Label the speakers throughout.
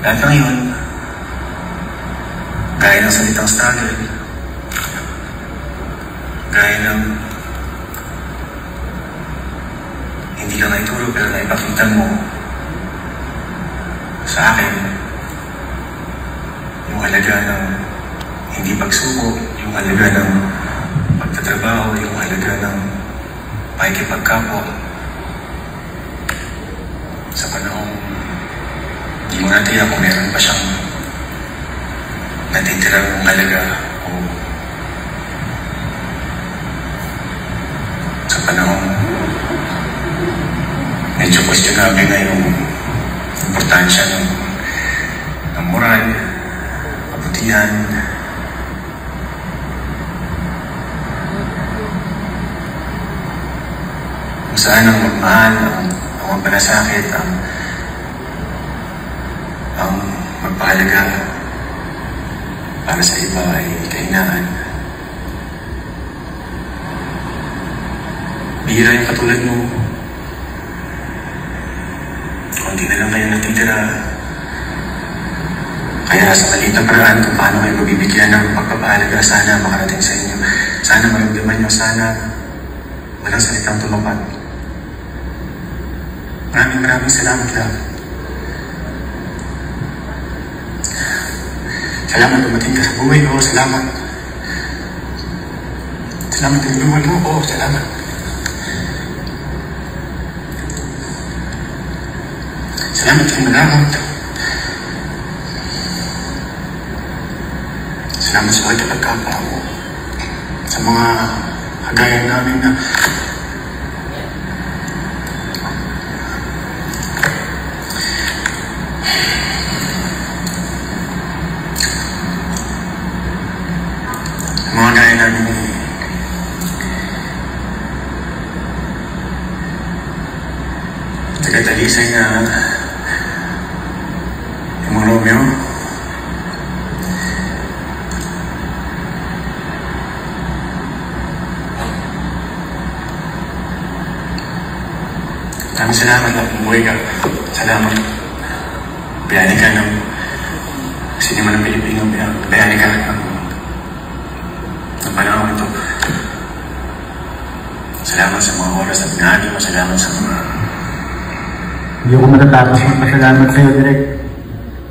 Speaker 1: Lahat ng yun, gaya ng salitang struggle, gaya ng hindi lang naituro pero naipakita mo sa akin yung halaga ng hindi pagsuko, yung halaga ng pagtatrabaho, yung halaga ng pakikipagkapwa sa panahong hindi mo natin kung meron pa siyang natitirang halaga o sa panahong medyo questionable na yung importansya ng moral, kabutihan, kung saan ang magmahal, ang magpanasakit, ang magpahalaga para sa iba ay kahinaan. Bihira yung katulad mo. Kunti na lang kayo natitira. Kaya sa maliit na paraan kung paano kayo mabibigyan ng pagpapahalaga, sana makarating sa inyo. Sana maramdaman nyo, sana walang salitang tumapat. Maraming salamat lang. Salamat dumating ka sa buhay ko. Salamat. Salamat yung luwal mo ko. Salamat. Salamat yung malamot. Salamat sa mga pagkakapa mo. Sa mga hagayan namin na mga gaya namin taga-talisay na yung mga Romeo. Maraming salamat na umuwi ka. Salamat. Bayani ka ng sinima ng Pilipino. Bayani ka ng panahon ito. Salamat sa mga oras at pinahagi mo. Salamat sa mga...
Speaker 2: Hindi ako matatapos magpasalamat sa'yo, Direk.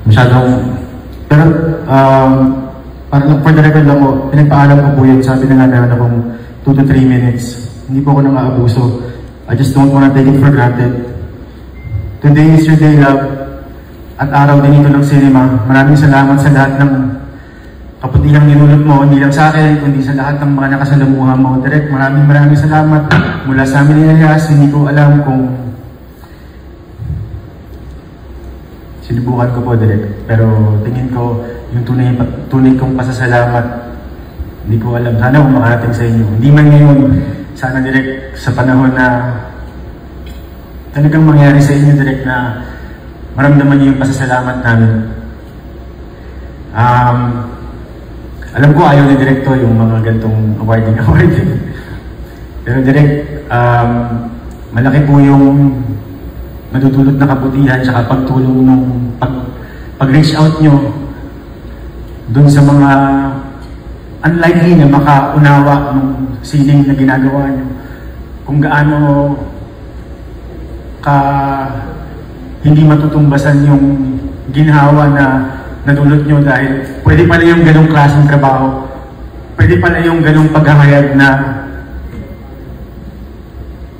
Speaker 2: Masyadong... Pero, parang for the record lang ko, pinagpaalam ko po yun. Sabi na nga meron akong 2 to 3 minutes. Hindi po ako nang aabuso. I just don't wanna take it for granted. Today is your day, love. At araw din ito ng cinema. Maraming salamat sa lahat ng kaputihang ninulot mo, hindi lang sa akin, kundi sa lahat ng mga nakasalamuha mo. Direk, maraming salamat. Mula sa amin ni Elias, hindi ko alam kung sinubukan ko po, Direk. Pero tingin ko, yung tunay kong pasasalamat, hindi ko alam. Sana kung makarating sa inyo. Hindi man ngayon, sana, Direk, sa panahon na talagang mangyari sa inyo, Direk, na maramdaman niyo yung pasasalamat namin. Alam ko ayaw ni Direk to, yung mga gantong awarding. Pero Direk, malaki po yung madudulot na kabutihan at pagtulong ng pag-reach out nyo dun sa mga unlikely na makaunawa ng sining na ginagawa nyo. Kung gaano ka hindi matutumbasan yung ginhawa na nadulot nyo dahil pwede pala yung ganong klaseng trabaho, pwede pala yung ganong paghahayag na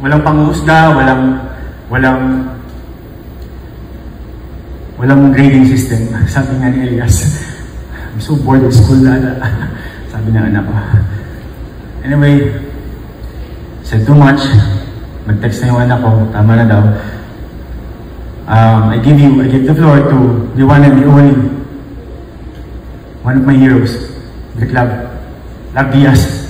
Speaker 2: walang pangusda, walang grading system. Sabi nga ni Elias, I'm so bored of school na. Sabi ng anak ko. Anyway, said too much. Mag-text na yung anak ko, tama na daw. I give the floor to the one and the only, one of my heroes, Love Diaz.